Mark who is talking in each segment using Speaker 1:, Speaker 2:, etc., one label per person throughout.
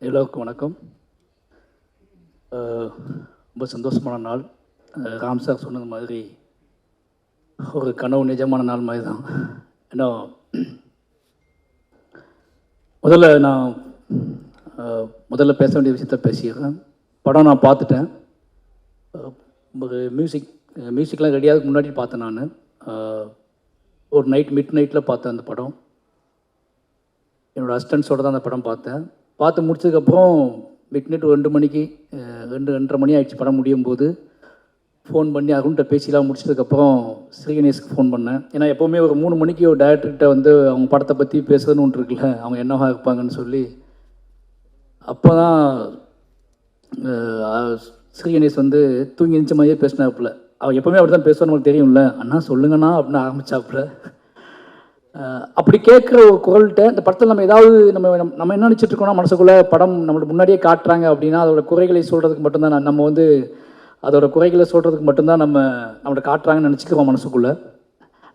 Speaker 1: எல்லோருக்கும் வணக்கம். ரொம்ப சந்தோஷமான நாள். ராம் சார் சொன்னது மாதிரி ஒரு கனவு நிஜமான நாள் மாதிரி தான். ஏன்னா முதல்ல பேச வேண்டிய விஷயத்த பேசிடுறேன். படம் நான் பார்த்துட்டேன். ஒரு மியூசிக்லாம் ரெடியாகிறதுக்கு முன்னாடி பார்த்தேன். நான் ஒரு மிட் நைட்டில் பார்த்தேன் அந்த படம். என்னோடய அசிஸ்டன்ஸோடு தான் அந்த படம் பார்த்து முடிச்சதுக்கப்புறம் மிட் நைட் 2 மணிக்கு 2:30 மணி ஆகிடுச்சு படம் முடியும் போது. ஃபோன் பண்ணி அருண்கிட்ட பேசிலாம் முடிச்சதுக்கப்புறம் ஸ்ரீகணேஷ்க்கு ஃபோன் பண்ணேன். ஏன்னா எப்போவுமே ஒரு 3 மணிக்கு ஒரு டேரக்டர்கிட்ட வந்து அவங்க படத்தை பற்றி பேசுறதுன்னு ஒன்று இருக்குல்ல, அவங்க என்னவா இருப்பாங்கன்னு சொல்லி. அப்போ தான் ஸ்ரீகணேஷ் வந்து தூங்கி எழுந்த மாதிரியே பேசினாப்புல. அவன் எப்போவுமே அப்படி தான் பேசுவான்னு நமக்கு தெரியும்ல. அண்ணா சொல்லுங்கண்ணா அப்படின்னு ஆரம்பித்தாப்புல. அப்படி கேட்குற ஒரு குரல்கிட்ட இந்த படத்தில் நம்ம ஏதாவது நம்ம என்ன நினச்சிட்ருக்கோம்னா, மனசுக்குள்ளே படம் நம்மளுக்கு முன்னாடியே காட்டுறாங்க அப்படின்னா அதோட குறைகளை சொல்கிறதுக்கு மட்டும்தான் நம்ம வந்து அதோட குறைகளை சொல்கிறதுக்கு மட்டும்தான் நம்மளை காட்டுறாங்கன்னு நினச்சிக்கிறோம் மனசுக்குள்ளே.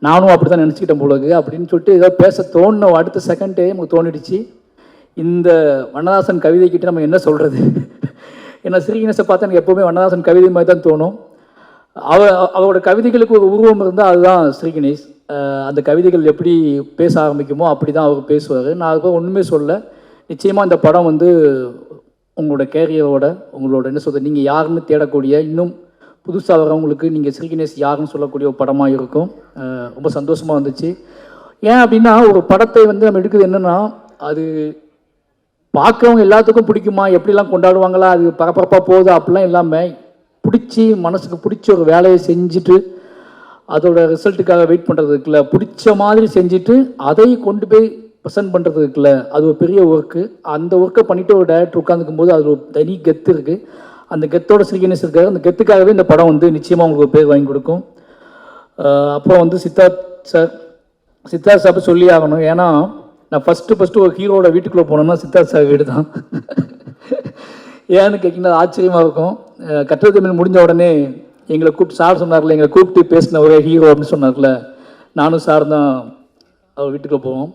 Speaker 1: நானும் அப்படி தான் நினச்சிக்கிட்டேன் போலக்கு அப்படின்னு சொல்லிட்டு ஏதோ பேச தோணுன அடுத்த செகண்டே நமக்கு தோணிடுச்சு, இந்த வண்ணதாசன் கவிதைக்கிட்ட நம்ம என்ன சொல்கிறது. ஏன்னா ஸ்ரீகணேஷை பார்த்தா எனக்கு எப்போவுமே வண்ணதாசன் கவிதை மாதிரி தான் தோணும். அவரோட கவிதைகளுக்கு ஒரு உருவம் இருந்தால் அதுதான் ஸ்ரீகணேஷ். அந்த கவிதைகள் எப்படி பேச ஆரம்பிக்குமோ அப்படி தான் அவர் பேசுவார். நான் அதுக்கு ஒன்றுமே சொல்ல. நிச்சயமாக இந்த படம் வந்து உங்களோட கேரியரோட உங்களோட என்ன சொல்கிறது, நீங்கள் யாருன்னு தேடக்கூடிய இன்னும் புதுசாக வரவங்களுக்கு நீங்கள் ஸ்ரீகணேஷ் யாருன்னு சொல்லக்கூடிய ஒரு படமாக இருக்கும். ரொம்ப சந்தோஷமாக வந்துச்சு. ஏன் அப்படின்னா ஒரு படத்தை வந்து நம்ம எடுக்குது என்னென்னா, அது பார்க்குறவங்க எல்லாத்துக்கும் பிடிக்குமா, எப்படிலாம் கொண்டாடுவாங்களா, அது பரபரப்பாக போகுது அப்படிலாம் இல்லாமல் பிடிச்சி மனசுக்கு பிடிச்ச ஒரு வேலையை செஞ்சுட்டு அதோட ரிசல்ட்டுக்காக வெயிட் பண்ணுறதுக்குல பிடிச்ச மாதிரி செஞ்சுட்டு அதை கொண்டு போய் ப்ரெசென்ட் பண்ணுறதுக்குல அது ஒரு பெரிய ஒர்க்கு. அந்த ஒர்க்கை பண்ணிவிட்டு ஒரு டைரக்டர் உட்காந்துக்கும் போது அது ஒரு தனி கெத்து இருக்குது. அந்த கெத்தோட ஸ்ரீகணேஷ் இருக்காரு. அந்த கெத்துக்காகவே இந்த படம் வந்து நிச்சயமாக உங்களுக்கு ஒரு பேர் வாங்கி கொடுக்கும். அப்புறம் வந்து சித்தார்த் சார் சொல்லி ஆகணும். ஏன்னா நான் ஃபஸ்ட்டு ஒரு ஹீரோட வீட்டுக்குள்ளே போனோம்னா சித்தார்த் சார் வீடு தான். ஏன்னு கேட்டிங்கன்னா ஆச்சரியமாக இருக்கும். கட்டுரை தமிழ் முடிஞ்ச உடனே எங்களை கூப்பிட்டு சார் சொன்னார்ல, எங்களை கூப்பிட்டு பேசின ஒரே ஹீரோ அப்படின்னு சொன்னார்ல, நானும் சார் தான் அவர் வீட்டுக்கு போவோம்.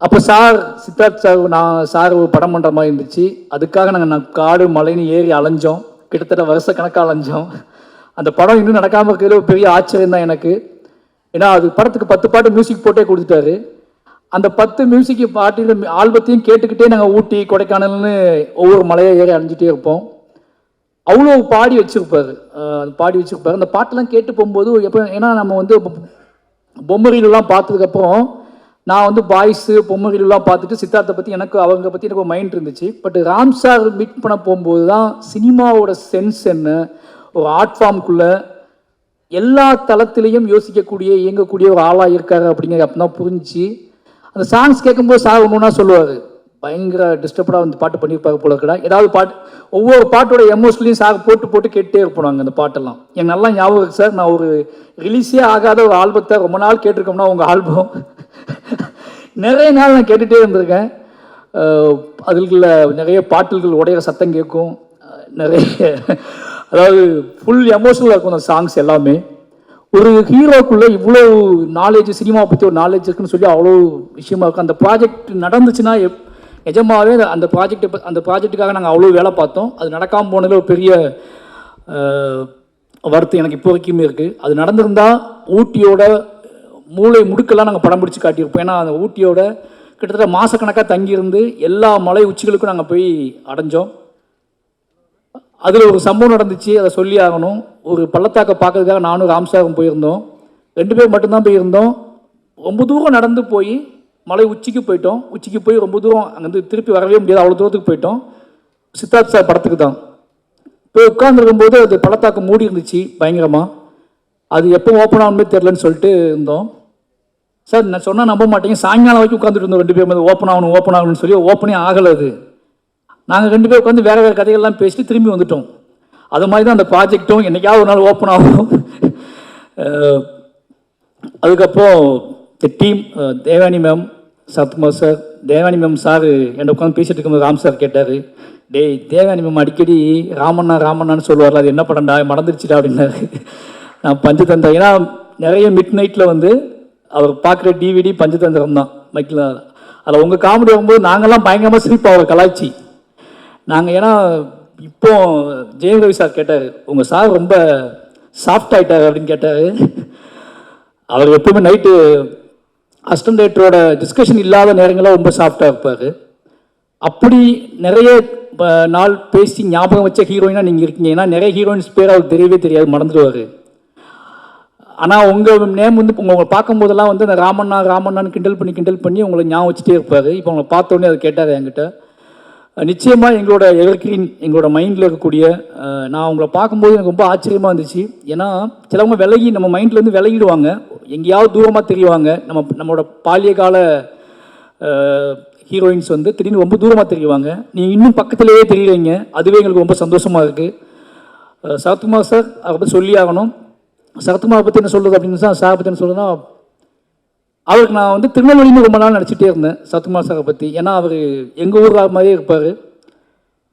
Speaker 1: அப்போ சித்தார்த் சார் ஒரு படம் பண்ணுற மாதிரி இருந்துச்சு. அதுக்காக நாங்கள் காடு மலைன்னு ஏறி அலைஞ்சோம். கிட்டத்தட்ட வருஷ கணக்காக அலைஞ்சோம். அந்த படம் இன்னும் நடக்காமல் இருக்கிறதுல ஒரு பெரிய ஆச்சரியம் தான் எனக்கு. ஏன்னா அது படத்துக்கு 10 பாட்டு மியூசிக் போட்டே கொடுத்துட்டாரு. அந்த 10 மியூசிக் பாட்டில் ஆல்பத்தையும் கேட்டுக்கிட்டே நாங்கள் ஊட்டி கொடைக்கானல்னு ஒவ்வொரு மலையை ஏறி அலைஞ்சிட்டே இருப்போம். அவ்வளோ பாடி வச்சுருப்பார். அந்த பாட்டெல்லாம் கேட்டு போகும்போது எப்போ, ஏன்னா நம்ம வந்து பொம்மரிலாம் பார்த்ததுக்கப்புறம் நான் வந்து பாய்ஸு பொம்மரிலாம் பார்த்துட்டு சித்தார்த்தை பற்றி அவங்க பற்றி எனக்கு ஒரு மைண்ட் இருந்துச்சு. பட் ராம் சார் மீட் பண்ண போகும்போது தான் சினிமாவோட சென்ஸ் என்ன, ஒரு ஆர்ட் ஃபார்முக்குள்ளே எல்லா தளத்திலையும் யோசிக்கக்கூடிய இயங்கக்கூடிய ஒரு ஆளாக இருக்காரு அப்படிங்கிறது அப்போ தான் புரிஞ்சு. அந்த சாங்ஸ் கேட்கும்போது சார் ஒன்றுனா சொல்லுவார், பயங்கர டிஸ்டர்படாக வந்து பாட்டு பண்ணியிருப்பாங்க போல இருக்கா. ஏதாவது பாட்டு ஒவ்வொரு பாட்டோட எமோஷனலையும் சார் போட்டு கேட்டே இருப்பாங்க. அந்த பாட்டெல்லாம் எனக்கு நல்லா ஞாபகம் இருக்குது சார். நான் ஒரு ரிலீஸே ஆகாத ஒரு ஆல்பத்தை ரொம்ப நாள் கேட்டிருக்கோம்னா உங்கள் ஆல்பம் நிறைய நாள் நான் கேட்டுகிட்டே இருந்திருக்கேன். அதுக்குள்ள நிறைய பாட்டுகள் உடையிற சத்தம் கேட்கும். நிறைய அதாவது ஃபுல் எமோஷனலாக இருக்கும் அந்த சாங்ஸ் எல்லாமே. ஒரு ஹீரோக்குள்ளே இவ்வளோ நாலேஜ், சினிமாவை பற்றி ஒரு நாலேஜ் இருக்குன்னு சொல்லி அவ்வளோ விஷயமா இருக்கும். அந்த ப்ராஜெக்ட் நடந்துச்சுன்னா நிஜமாகவே அந்த ப்ராஜெக்ட்டுக்காக நாங்கள் அவ்வளோ வேலை பார்த்தோம். அது நடக்காமல் போனதில் ஒரு பெரிய வருத்தம் எனக்கு இப்போ வரைக்குமே இருக்குது. அது நடந்திருந்தால் ஊட்டியோட மூளை முடுக்கெல்லாம் நாங்கள் படம் பிடிச்சி காட்டியிருப்போம். ஏன்னா அந்த ஊட்டியோட கிட்டத்தட்ட மாதக்கணக்காக தங்கியிருந்து எல்லா மலை உச்சிகளுக்கும் நாங்கள் போய் அடைஞ்சோம். அதில் ஒரு சம்பவம் நடந்துச்சு, அதை சொல்லி ஆகணும். ஒரு பள்ளத்தாக்கை பார்க்கறதுக்காக நானும் ராம்சாரும் போயிருந்தோம். 2 பேர் மட்டும்தான் போயிருந்தோம். ரொம்ப தூரம் நடந்து போய் மலை உச்சிக்கு போயிட்டோம். உச்சிக்கு போய் ரொம்ப தூரம் அங்கேருந்து திருப்பி வரவே முடியாது, அவ்வளோ தூரத்துக்கு போயிட்டோம். சித்தார்த் சார் படத்துக்கு தான் போய் உட்காந்துருக்கும்போது அது பள்ளத்தாக்கு மூடி இருந்துச்சு பயங்கரமாக. அது எப்போ ஓப்பன் ஆகணுமே தெரிலன்னு சொல்லிட்டு இருந்தோம். சார் நான் சொன்னால் நம்ப மாட்டேங்க, சாயங்காலம் வரைக்கும் உட்காந்துட்டு இருந்தோம் 2 பேர். ஓப்பன் ஆகணும்னு சொல்லி ஓப்பனே ஆகலை. அது நாங்கள் 2 பேர் உட்காந்து வேறு கதைகள்லாம் பேசிட்டு திரும்பி வந்துட்டோம். அது மாதிரி தான் அந்த ப்ராஜெக்டும் என்றைக்காவது ஒரு நாள் ஓப்பன் ஆகும். அதுக்கப்புறம் team Devani ma'am, Sathkumar sir, Devani ma'am sir என்னை உட்காந்து பேசிட்டு இருக்கும்போது ராம் சார் கேட்டார், டேய் தேவானி மேம் அடிக்கடி ராமண்ணான்னு சொல்லுவார்ல, அது என்ன படம்டா மறந்துடுச்சுடா அப்படின்னாரு. நான் பஞ்சதந்திரம், ஏன்னா நிறைய மிட் நைட்டில் வந்து அவர் பார்க்குற டிவிடி பஞ்சதந்திரம் தான் மைக்கில். அதில் உங்கள் காமெடி வரும்போது நாங்கள்லாம் பயங்கரமாக சிரிப்போம் அவர் கலாய்ச்சி. நாங்கள் ஏன்னா இப்போ ஜெயம் ரவி சார் கேட்டார், உங்கள் சார் ரொம்ப சாஃப்ட் ஆகிட்டார் அப்படின்னு கேட்டார். அவர் எப்பவுமே நைட்டு அசிஸ்டன்ட் டைரக்டரோட டிஸ்கஷன் இல்லாத நேரங்களாக ரொம்ப சாஃப்டாக இருப்பார். அப்படி நிறைய நாள் பேசி ஞாபகம் வச்ச ஹீரோயினாக நீங்கள் இருக்கீங்க. ஏன்னா நிறைய ஹீரோயின்ஸ் பேர் அவருக்கு தெரியவே தெரியாது, மறந்துடுவார். ஆனால் உங்கள் நேம் வந்து உங்களை பார்க்கும்போதெல்லாம் வந்து அந்த ராமண்ணான்னு கிண்டல் பண்ணி உங்களை ஞாபகம் வச்சுட்டே இருப்பார். இப்போ உங்களை பார்த்தோன்னே அதை கேட்டார் என்கிட்ட. நிச்சயமாக எங்களோட எவர்கிரீன், எங்களோட மைண்டில் இருக்கக்கூடிய, நான் உங்களை பார்க்கும்போது எனக்கு ரொம்ப ஆச்சரியமாக இருந்துச்சு. ஏன்னா சிலவங்க விலகி நம்ம மைண்ட்லேருந்து விலகிடுவாங்க, எங்கேயாவது தூரமாக தெரியுவாங்க. நம்மளோட பாலிய கால ஹீரோயின்ஸ் வந்து திடீர்னு ரொம்ப தூரமாக தெரியுவாங்க. நீங்கள் இன்னும் பக்கத்துலேயே தெரியுறீங்க, அதுவே எங்களுக்கு ரொம்ப சந்தோஷமாக இருக்குது. சரத்குமார் சார் அதை பற்றி சொல்லி ஆகணும். சரத்குமாரை பற்றி என்ன சொல்கிறது அப்படின்னு சார் பற்றி என்ன சொல்கிறதுனா, அவருக்கு நான் வந்து திருநெல்வேலின்னு ரொம்ப நாள் நடிச்சிட்டே இருந்தேன் சரத்குமார் சாரை பற்றி. ஏன்னா அவர் எங்கள் ஊர் மாதிரியே இருப்பார்.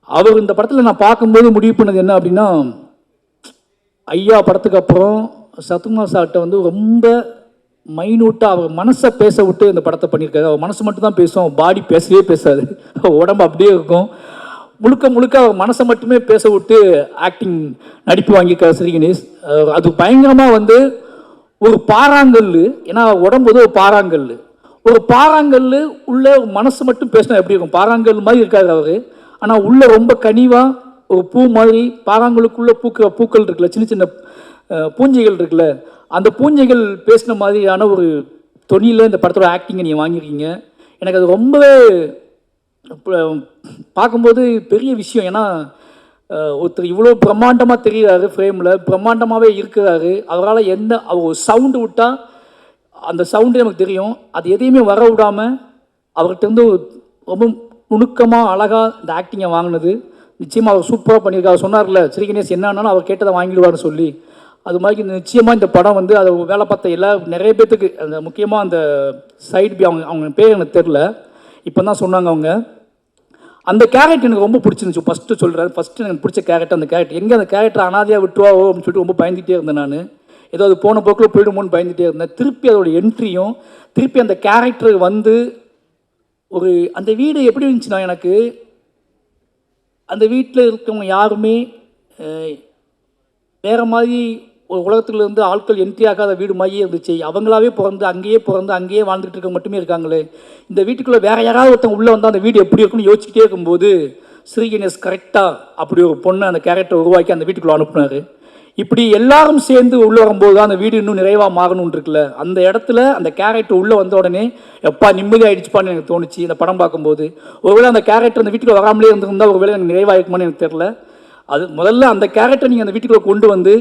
Speaker 1: அவர் இந்த படத்தில் நான் பார்க்கும்போது முடிவு பண்ணது என்ன அப்படின்னா, ஐயா படத்துக்கு அப்புறம் சரத்குமார் சார்கிட்ட வந்து ரொம்ப மைனூட்டாக அவர் மனசை பேச விட்டு இந்த படத்தை பண்ணியிருக்காரு. அவர் மனசு மட்டும் தான் பேசும், பாடி பேசவே பேசாது, உடம்பு அப்படியே இருக்கும். முழுக்க அவர் மனசை மட்டுமே பேச விட்டு ஆக்டிங் நடிப்பு வாங்கியிருக்காரு ஸ்ரீ கணேஷ். அது பயங்கரமாக வந்து ஒரு பாறாங்கல், ஏன்னா உடம்பு வந்து ஒரு பாறாங்கல் உள்ள மனசு மட்டும் பேசினா எப்படி இருக்கும், பாறாங்கல் மாதிரி இருக்காது அவர். ஆனால் உள்ள ரொம்ப கனிவாக ஒரு பூ மாதிரி, பாறாங்கலுக்குள்ளே பூக்கள் இருக்குல்ல, சின்ன சின்ன பூஞ்சைகள் இருக்குல்ல, அந்த பூஞ்சைகள் பேசின மாதிரியான ஒரு தொனியில் இந்த படத்தோட ஆக்டிங்கை நீங்கள் வாங்கியிருக்கீங்க. எனக்கு அது ரொம்பவே பார்க்கும்போது பெரிய விஷயம். ஏன்னா ஒருத்தர் இவ்வளோ பிரம்மாண்டமாக தெரிகிறாரு, ஃப்ரேமில் பிரம்மாண்டமாகவே இருக்கிறாரு. அவரால் அவர் சவுண்டு விட்டால் அந்த சவுண்டு நமக்கு தெரியும், அது எதையுமே வர விடாமல் அவர்கிட்ட இருந்து ரொம்ப நுணுக்கமாக அழகாக இந்த ஆக்டிங்கை வாங்கினது. நிச்சயமாக அவர் சூப்பராக பண்ணியிருக்காரு. சொன்னார்ல ஸ்ரீ கணேஷ் என்னன்னாலும் அவர் கேட்டதை வாங்கிடுவார்னு சொல்லி, அது மாதிரி நிச்சயமாக இந்த படம் வந்து அதை வேலை பார்த்த நிறைய பேர்த்துக்கு, அந்த முக்கியமாக அந்த சைடு அவங்க பேர் எனக்கு தெரில, இப்போ தான் சொன்னாங்க அவங்க. அந்த கேரக்டர் எனக்கு ரொம்ப பிடிச்சிருந்துச்சு. ஃபஸ்ட்டு எனக்கு பிடிச்ச கேரக்டர் அந்த கேரக்டர். எங்கே அந்த கேரக்டர் அனாதையாக விட்டுருவாவோ அப்படின்னு சொல்லிட்டு ரொம்ப பயந்துகிட்டே இருந்தேன் நான். ஏதோ அது போன போக்கில் போயிடுமோன்னு பயந்துகிட்டே இருந்தேன். திருப்பி அதோட என்ட்ரியும் திருப்பி அந்த கேரக்டர் வந்து அந்த வீடு எப்படி இருந்துச்சுன்னா, எனக்கு அந்த வீட்டில் இருக்கவங்க யாருமே வேறு மாதிரி ஒரு உலகத்துலேருந்து ஆட்கள் என்ட்ரி ஆகாத வீடு மாதிரியே இருந்துச்சு. அவங்களாவே பிறந்து அங்கேயே வாழ்ந்துட்டு இருக்க மட்டுமே இருக்காங்களே. இந்த வீட்டுக்குள்ளே வேறு யாராவது ஒருத்தவங்க உள்ளே வந்தால் அந்த வீடு எப்படி இருக்குன்னு யோசிச்சுட்டே இருக்கும்போது ஸ்ரீ கணேஷ் கரெக்டாக அப்படி ஒரு பொண்ணை அந்த கேரக்டர் உருவாக்கி அந்த வீட்டுக்குள்ளே அனுப்புனார். இப்படி எல்லாரும் சேர்ந்து உள்ளே வரும்போது தான் அந்த வீடு இன்னும் நிறைவாக மாறணும்னு இருக்குல்ல, அந்த இடத்துல அந்த கேரக்டர் உள்ளே வந்த உடனே எப்பா நிம்மதி ஆகிடுச்சுப்பான்னு எனக்கு தோணுச்சு இந்த படம் பார்க்கும்போது. ஒருவேளை அந்த கேரக்டர் அந்த வீட்டுக்குள்ளே வராமலே இருந்திருந்தால் ஒருவேளை எனக்கு நிறைவாயிருக்குமான்னு எனக்கு தெரில. அது முதல்ல அந்த கேரக்டர் நீங்கள் அந்த வீட்டுக்குள்ளே கொண்டு வந்து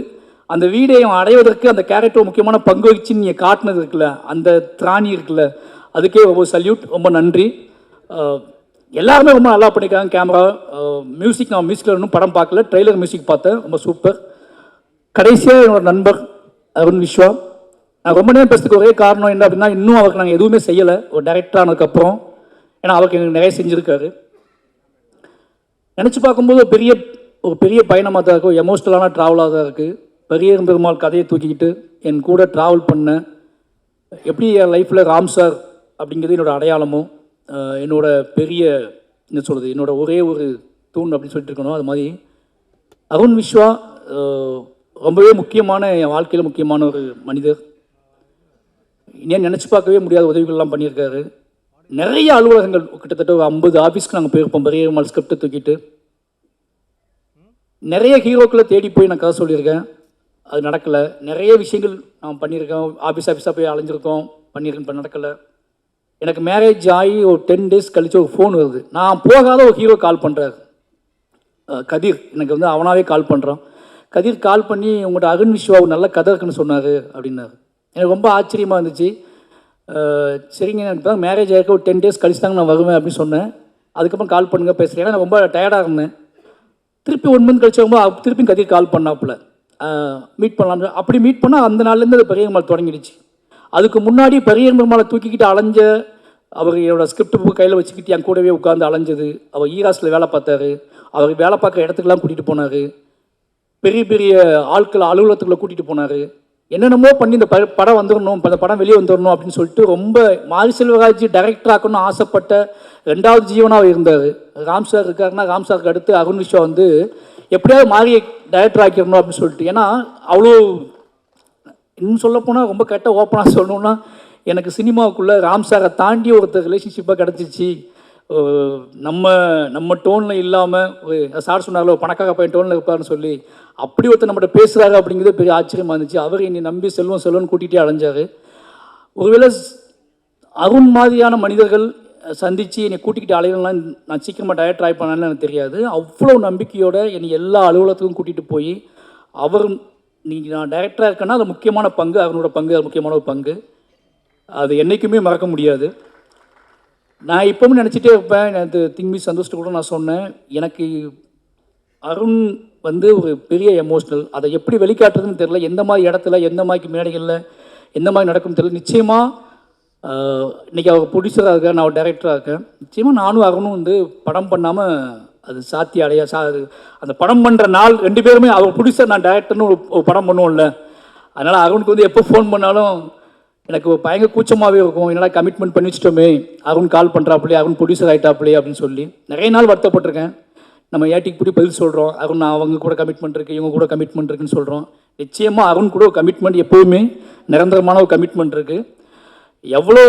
Speaker 1: அந்த வீடையும் அடைவதற்கு அந்த கேரக்டர் முக்கியமான பங்கு வச்சு நீங்கள் காட்டினது இருக்குல்ல, அந்த திராணி இருக்குல்ல, அதுக்கே ரொம்ப சல்யூட், ரொம்ப நன்றி. எல்லாருமே ரொம்ப நல்லா பண்ணியிருக்காங்க. கேமரா, மியூசிக், நான் மியூசிக்கில் இன்னும் படம் பார்க்கல, ட்ரெய்லர் மியூசிக் பார்த்தேன், ரொம்ப சூப்பர். கடைசியாக என்னோட நண்பர் அருண் விஸ்வா, நான் ரொம்ப நேரம் பேசுறதுக்கு ஒரே காரணம் என்ன அப்படின்னா, இன்னும் அவருக்கு நாங்கள் எதுவுமே செய்யலை ஒரு டைரக்டர் ஆனதுக்கப்புறம். ஏன்னா அவருக்கு எங்களுக்கு நிறைய செஞ்சுருக்காரு. நினச்சி பார்க்கும்போது ஒரு பெரிய பயணமாக தான் இருக்கும், எமோஷ்னலான ட்ராவலாக தான் இருக்குது. பெரியர் பெருமாள் கதையை தூக்கிக்கிட்டு என் கூட ட்ராவல் பண்ண, எப்படி என் லைஃப்பில் ராம் சார் அப்படிங்கிறது என்னோடய அடையாளமும், என்னோட பெரிய என்ன சொல்கிறது, என்னோட ஒரே ஒரு தூண் அப்படின்னு சொல்லிட்டு இருக்கணும். அது மாதிரி அருண் விஸ்வா ரொம்பவே முக்கியமான, என் வாழ்க்கையில் முக்கியமான ஒரு மனிதர். இன்னும் நினச்சி பார்க்கவே முடியாத உதவிகள்லாம் பண்ணியிருக்காரு. நிறைய அலுவலகங்கள், கிட்டத்தட்ட ஒரு 50 ஆஃபீஸ்க்கு நாங்கள் போயிருப்போம் பெரிய பெருமாள் ஸ்கிரிப்டை தூக்கிட்டு. நிறைய ஹீரோக்களை தேடி போய் நான் கதை சொல்லியிருக்கேன், அது நடக்கலை. நிறைய விஷயங்கள் நான் பண்ணியிருக்கேன், ஆஃபீஸாக போய் அலைஞ்சிருக்கோம், பண்ணியிருக்கேன், இப்போ நடக்கலை. எனக்கு மேரேஜ் ஆகி ஒரு 10 டேஸ் கழித்து ஒரு ஃபோன் வருது. நான் போகாத ஒரு ஹீரோ கால் பண்ணுறாரு, கதிர். எனக்கு வந்து அவனாவே கால் பண்ணுறான். கதிர் கால் பண்ணி உங்கள்கிட்ட அருண் விஸ்வா ஒரு நல்ல கதை இருக்குன்னு சொன்னார் அப்படின்னாரு. எனக்கு ரொம்ப ஆச்சரியமாக இருந்துச்சு. சரிங்க, எனக்கு தான் மேரேஜ் ஆகிருக்க ஒரு 10 டேஸ் கழிச்சு தாங்க நான் வருவேன் அப்படின்னு சொன்னேன். அதுக்கப்புறம் கால் பண்ணுங்கள் பேசுகிறேன். ஏன்னா நான் ரொம்ப டயர்டாக இருந்தேன். திருப்பி 1 மந்த் கழிச்சு வரும்போது திருப்பி கதிர் கால் பண்ணாப்புல, மீட் பண்ணலாம். அப்படி மீட் பண்ணால் அந்த நாள்லேருந்து அது பெரிய பெருமாள் தொடங்கிடுச்சு. அதுக்கு முன்னாடி பெரிய பெருமாளை தூக்கிக்கிட்டு அலைஞ்ச அவர் என்னோடய ஸ்கிரிப்ட் புக் கையில் வச்சுக்கிட்டு என் கூடவே உட்காந்து அலைஞ்சது. அவர் ஈராஸில் வேலை பார்த்தாரு, அவர் வேலை பார்க்குற இடத்துக்கெல்லாம் கூட்டிகிட்டு போனார், பெரிய பெரிய ஆட்கள் அலுவலகத்துக்குள்ளே கூட்டிகிட்டு போனார். என்னென்னமோ பண்ணி இந்த படம் வந்துடணும், இந்த படம் வெளியே வந்துடணும் அப்படின்னு சொல்லிட்டு ரொம்ப மாரி செல்வராஜ் டைரக்டர் ஆக்கணும்னு ஆசைப்பட்ட 2வது ஜீவனாக இருந்தார். ராம் சார் இருக்காருன்னா ராம் சாருக்கு அடுத்து அருண் விஸ்வா வந்து எப்படியாவது மாரியை டைரக்டர் ஆக்கிடணும் அப்படின்னு சொல்லிட்டு. ஏன்னா அவ்வளோ இன்னும் சொல்லப்போனால் ரொம்ப கரெக்டாக ஓப்பனாக சொல்லணுன்னா எனக்கு சினிமாவுக்குள்ளே ராம் சாரை தாண்டி ஒருத்தர் ரிலேஷன்ஷிப்பாக கிடச்சிச்சு. நம்ம டோனில் இல்லாமல் சார் சொன்னார்ல பணக்காக பையன் டோனில் இருப்பார்னு சொல்லி அப்படி ஒருத்தர் நம்மகிட்ட பேசுகிறாரு அப்படிங்கிறது பெரிய ஆச்சரியமாக இருந்துச்சு. அவர் என்னை நம்பி செல்வம் கூட்டிகிட்டே அலைஞ்சார். ஒருவேளை அருண் மாதிரியான மனிதர்கள் சந்தித்து என்னை கூட்டிக்கிட்டு அலையலாம் நான் சீக்கிரமாக டைரக்டர் ஆகி பண்ணேன்னு எனக்கு தெரியாது. அவ்வளோ நம்பிக்கையோடு என்னை எல்லா அலுவலகத்துக்கும் கூட்டிகிட்டு போய் அவர் நீங்கள் நான் டைரக்டராக இருக்கேன்னா அது முக்கியமான பங்கு, அவனோட பங்கு அது முக்கியமான ஒரு பங்கு. அது என்றைக்குமே மறக்க முடியாது. நான் இப்போவும் நினச்சிட்டே இருப்பேன். எனக்கு திங்மி சந்தோஷத்தை கூட நான் சொன்னேன், எனக்கு அருண் வந்து ஒரு பெரிய எமோஷ்னல். அதை எப்படி வெளிக்காட்டுறதுன்னு தெரில. எந்த மாதிரி இடத்துல, எந்த மாதிரி மேடைகளில், எந்த மாதிரி நடக்கும்னு தெரியல. நிச்சயமாக இன்றைக்கி அவர் ப்ரொடியூசராக இருக்கேன், நான் ஒரு டைரக்டராக இருக்கேன். நிச்சயமாக நானும் அருணும் வந்து படம் பண்ணாமல் அது சாத்திய அடைய அந்த படம் பண்ணுற நாள் 2 பேருமே அவர் ப்ரொடியூசர் நான் டைரக்டர்னு ஒரு படம் பண்ணுவோம்ல. அதனால் அருணுக்கு வந்து எப்போ ஃபோன் பண்ணாலும் எனக்கு பயங்கர கூச்சமாகவே இருக்கும். என்னால் கமிட்மெண்ட் பண்ணி வச்சிட்டோமே, அருண் கால் பண்ணுறாப்புலே, அருண் ப்ரொடியூசர் ஆகிட்டாப்புலே அப்படின்னு சொல்லி நிறைய நாள் வருத்தப்பட்டிருக்கேன். நம்ம ஏட்டிக்கு இப்படி பதில் சொல்கிறோம், அருண் நான் அவங்க கூட கமிட்மெண்ட் இருக்குது, இவங்க கூட கமிட்மெண்ட் இருக்குன்னு சொல்கிறோம். நிச்சயமாக அருண் கூட ஒரு கமிட்மெண்ட் எப்போவுமே நிரந்தரமான ஒரு கமிட்மெண்ட் இருக்குது. எவ்வளோ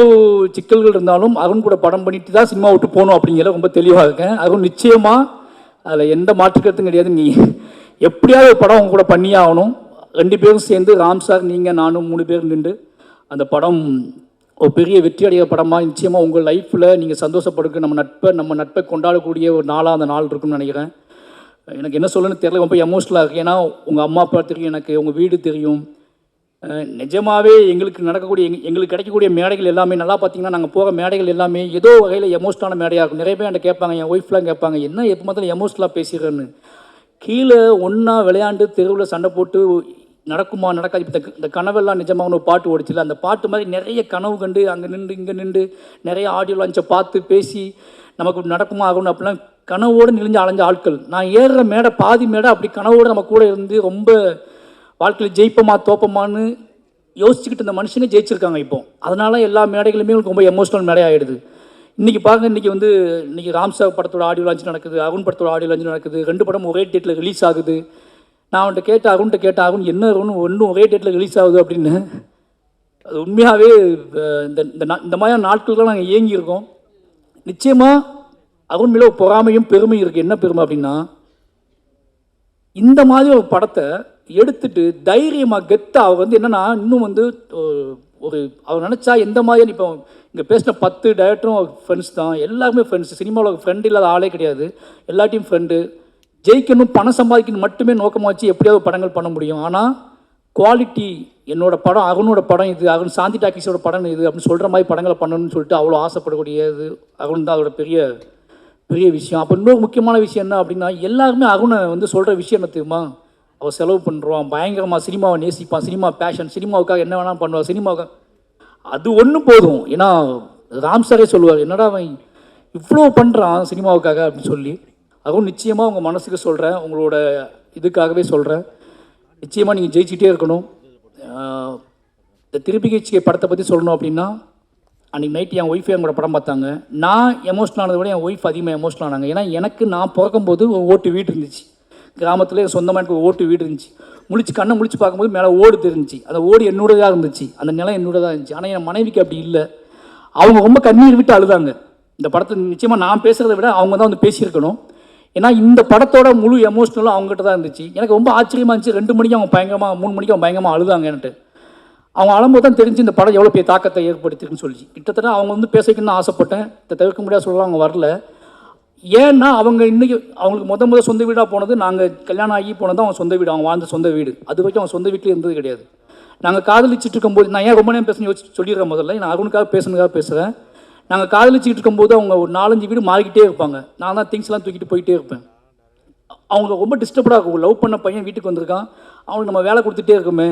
Speaker 1: சிக்கல்கள் இருந்தாலும் அருண் கூட படம் பண்ணிட்டு தான் சினிமா விட்டு போகணும் அப்படிங்கிற ரொம்ப தெளிவாக இருக்கேன். அருண் நிச்சயமாக அதில் எந்த மாற்றுக்கருத்தும் கிடையாது. நீ எப்படியாவது ஒரு படம் அவங்க கூட பண்ணியே ஆகணும். 2 பேரும் சேர்ந்து ராம் சார், நீங்கள், நானும் 3 பேர் நின்று அந்த படம் ஒரு பெரிய வெற்றி அடைய படமாக நிச்சயமாக உங்கள் லைஃப்பில் நீங்கள் சந்தோஷப்படுங்க. நம்ம நட்பை கொண்டாடக்கூடிய ஒரு நாளாக அந்த நாள் இருக்குன்னு நினைக்கிறேன். எனக்கு என்ன சொல்லணும்னு தெரியல, ரொம்ப எமோஷ்னலாக இருக்குது. ஏன்னா உங்கள் அம்மா அப்பா தெரியும், எனக்கு உங்கள் வீடு தெரியும். நிஜமாகவே எங்களுக்கு நடக்கக்கூடிய எங்களுக்கு கிடைக்கக்கூடிய மேடைகள் எல்லாமே நல்லா பார்த்தீங்கன்னா, நாங்கள் போகிற மேடைகள் எல்லாமே ஏதோ வகையில் எமோஷ்னலான மேடையாக இருக்கும். நிறைய பேர் என்கிட்ட கேட்பாங்க, என் ஒய்ஃப்லாம் கேட்பாங்க, என்ன எப்போ பார்த்தாலும் எமோஷ்னலாக பேசுகிறேன்னு. கீழே ஒன்றா விளையாண்டு தெருவில் சண்டை போட்டு நடக்குமா நடக்காது. இப்போ இந்த கனவெல்லாம் நிஜமாக ஒரு பாட்டு ஓடிச்சில்ல, அந்த பாட்டு மாதிரி நிறைய கனவு கண்டு அங்கே நின்று இங்கே நின்று நிறைய ஆடியோ லான்ச்சை பார்த்து பேசி நமக்கு நடக்குமா ஆகணும் அப்படிலாம் கனவோடு நெளிஞ்சு அலைஞ்ச ஆட்கள். நான் ஏறுற மேடை பாதி மேடை அப்படி கனவோடு நம்ம கூட இருந்து ரொம்ப வாழ்க்கையில் ஜெயிப்போமா தோப்பமானு யோசிச்சுக்கிட்டு இந்த மனுஷனே ஜெயிச்சிருக்காங்க இப்போ. அதனால எல்லா மேடைகளுமே உங்களுக்கு ரொம்ப எமோஷ்னல் மேடை ஆகிடுது. இன்றைக்கி பாருங்கள், இன்றைக்கி ராம் சார் படத்தோட ஆடியோ லான்ச் நடக்குது, அருண் படத்தோட ஆடியோ லான்ச் நடக்குது. 2 படம் ஒரே டேட்டில் ரிலீஸ் ஆகுது. நான் அருண்கிட்ட கேட்டேன் அருண் என்ன ஒன்றும் ஒரே டேட்டில் ரிலீஸ் ஆகுது அப்படின்னு. அது உண்மையாகவே இந்த மாதிரியான நாட்கள்லாம் நாங்கள் இயங்கியிருக்கோம். நிச்சயமாக அருண் மேலே ஒரு பொறாமையும் பெருமையும் இருக்குது. என்ன பெருமை அப்படின்னா, இந்த மாதிரி ஒரு படத்தை எடுத்துட்டு தைரியமாக கெத்தா அவர் வந்து என்னென்னா இன்னும் வந்து அவர் நினச்சா எந்த மாதிரி இப்போ இங்கே பேசின 10 டைரக்டரும் ஃப்ரெண்ட்ஸ் தான், எல்லாருமே ஃப்ரெண்ட்ஸ். சினிமாவில் ஃப்ரெண்டு இல்லாத ஆளே கிடையாது, எல்லாத்தையும் ஃப்ரெண்டு. ஜெயிக்கணும், பணம் சம்பாதிக்கணும் மட்டுமே நோக்கமாக வச்சு எப்படியாவது படங்கள் பண்ண முடியும். ஆனால் குவாலிட்டி, என்னோடய படம் அருணோட படம் இது, அருண் சாந்தி டாக்கீஸோட படம் இது அப்படின்னு சொல்கிற மாதிரி படங்களை பண்ணணும்னு சொல்லிட்டு அவ்வளோ ஆசைப்படக்கூடியது அருண் தான். அதோட பெரிய விஷயம். அப்போ இன்னொரு முக்கியமான விஷயம் என்ன அப்படின்னா, எல்லாருமே அருணை வந்து சொல்கிற விஷயம் என்ன தெரியுமா, அவள் செலவு பண்ணுறான், பயங்கரமாக சினிமாவை நேசிப்பான், சினிமா பேஷன், சினிமாவுக்காக என்ன வேணாலும் பண்ணுவான், சினிமாவுக்காக அது ஒன்று போதும். ஏன்னா ராம் சாரே சொல்லுவார், என்னடா அவன் இவ்வளோ பண்ணுறான் சினிமாவுக்காக அப்படின்னு சொல்லி. அதுவும் நிச்சயமாக உங்கள் மனசுக்கு சொல்கிறேன், உங்களோட இதுக்காகவே சொல்கிறேன், நிச்சயமாக நீங்கள் ஜெயிச்சிட்டே இருக்கணும். இந்த திருப்பிகை படத்தை பற்றி சொல்லணும் அப்படின்னா, அன்றைக்கி நைட்டு என் ஒய்ஃபே எங்களோட படம் பார்த்தாங்க. நான் எமோஷனல் ஆனதை விட என் ஒய்ஃப் அதிகமாக எமோஷனல் ஆனாங்க. ஏன்னா எனக்கு நான் பிறக்கும்போது ஒரு ஓட்டு வீடு இருந்துச்சு, கிராமத்தில் சொந்தமாக எனக்கு ஒரு ஓட்டு வீடு இருந்துச்சு. கண்ணை முழிச்சு பார்க்கும்போது மேலே ஓடு தெரிஞ்சிச்சு, அந்த ஓடு என்னோடதாக இருந்துச்சு, அந்த நிலம் என்னோடதாக இருந்துச்சு. ஆனால் என் மனைவிக்கு அப்படி இல்லை. அவங்க ரொம்ப கண்ணீர் விட்டு அழுதாங்க. இந்த படத்தை நிச்சயமாக நான் பேசுகிறத விட அவங்க தான் வந்து பேசியிருக்கணும். ஏன்னா இந்த படத்தோட முழு எமோஷ்னலும் அவங்ககிட்ட தான் இருந்துச்சு. எனக்கு ரொம்ப ஆச்சரியமாக இருந்துச்சு. 2 மணிக்கு அவங்க பயங்கரமாக 3 மணிக்கு அவங்க பயங்கரமாக அழுதாங்க. என்கிட்ட அவங்க அழும்போது தான் தெரிஞ்சு இந்த படம் எவ்வளோ பெரிய தாக்கத்தை ஏற்படுத்திருக்குன்னு சொல்லி. கிட்டத்தட்ட அவங்க வந்து பேசிக்கணும்னு ஆசைப்பட்டேன், இதை தவிர்க்க முடியாத சொல்லலாம் அவங்க வரல. ஏன்னா அவங்க இன்றைக்கி அவங்களுக்கு முதல் சொந்த வீடாக போனது, நாங்கள் கல்யாணம் ஆகி போனது அவங்க சொந்த வீடு, அவங்க வாழ்ந்த சொந்த வீடு. அது வரைக்கும் அவங்க சொந்த வீட்டில் இருந்தது கிடையாது. நாங்கள் காதலிச்சுட்டு இருக்கும்போது, நான் ஏன் ரொம்ப நேரம் பேசணும் யோசிச்சு சொல்லிடுறேன் முதல்ல, நான் அருணுக்காக பேசுகிறேன். நாங்கள் காதலிச்சுட்டு இருக்கும்போது அவங்க ஒரு 4-5 வீடு மாறிக்கிட்டே இருப்பாங்க. நான் தான் திங்ஸ்லாம் தூக்கிட்டு போயிட்டே இருப்பேன். அவங்க ரொம்ப டிஸ்டர்படாக இருக்கும். லவ் பண்ண பையன் வீட்டுக்கு வந்திருக்கான், அவனுக்கு நம்ம வேலை கொடுத்துட்டே இருக்குமே,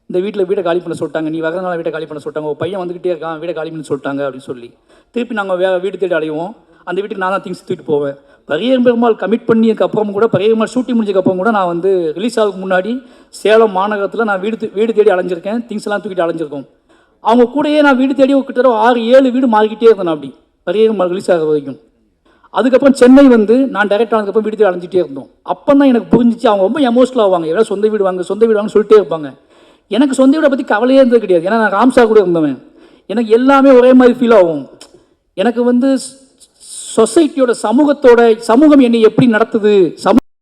Speaker 1: இந்த வீட்டை காலி பண்ண சொல்லிட்டாங்க, நீ வரதுனால வீட்டை காலி பண்ண சொல்லிட்டாங்க, ஒரு பையன் வந்துக்கிட்டே இருக்கான், வீட்டை காலி பண்ண சொல்லிட்டாங்க அப்படின்னு சொல்லி திருப்பி நாங்கள் வீடு தேடி அடைவோம். அந்த வீட்டுக்கு நான் தான் திங்ஸ் தூக்கிட்டு போவேன். பரியேறும் பெருமாள் கமிட் பண்ணியதுக்கு அப்புறம் கூட, பரியேறும் பெருமாள் ஷூட்டிங் முடிஞ்சதுக்கப்புறம் கூட நான் வந்து ரிலீஸ் ஆகிறதுக்கு முன்னாடி சேலம் மாநகரத்தில் நான் வீடு தேடி அலைஞ்சிருக்கேன். திங்ஸ் எல்லாம் தூக்கிட்டு அலைஞ்சிருக்கோம். அவங்க கூடயே நான் வீடு தேடி கிட்டத்தட்ட 6-7 வீடு மாறிக்கிட்டே இருந்தேன். அப்படி பரியேறும் பெருமாள் ரிலீஸ் ஆகிற வரைக்கும். அதுக்கப்புறம் சென்னை வந்து நான் டைரக்ட் ஆனதுக்கப்புறம் வீடு தேடி அலைஞ்சிட்டே இருந்தோம். அப்போ தான் எனக்கு புரிஞ்சிச்சு, அவங்க ரொம்ப எமோஷனல் ஆவாங்க. எவ்வளோ சொந்த வீடு வாங்க சொல்லிட்டே இருப்பாங்க. எனக்கு சொந்த வீடை பற்றி கவலையே இருந்தது கிடையாது. ஏன்னா நான் ராம்சா கூட இருந்தவன். எனக்கு எல்லாமே ஒரே மாதிரி ஃபீல் ஆகும். எனக்கு வந்து சொசைட்டியோட சமூகம் என்னை எப்படி நடத்துது,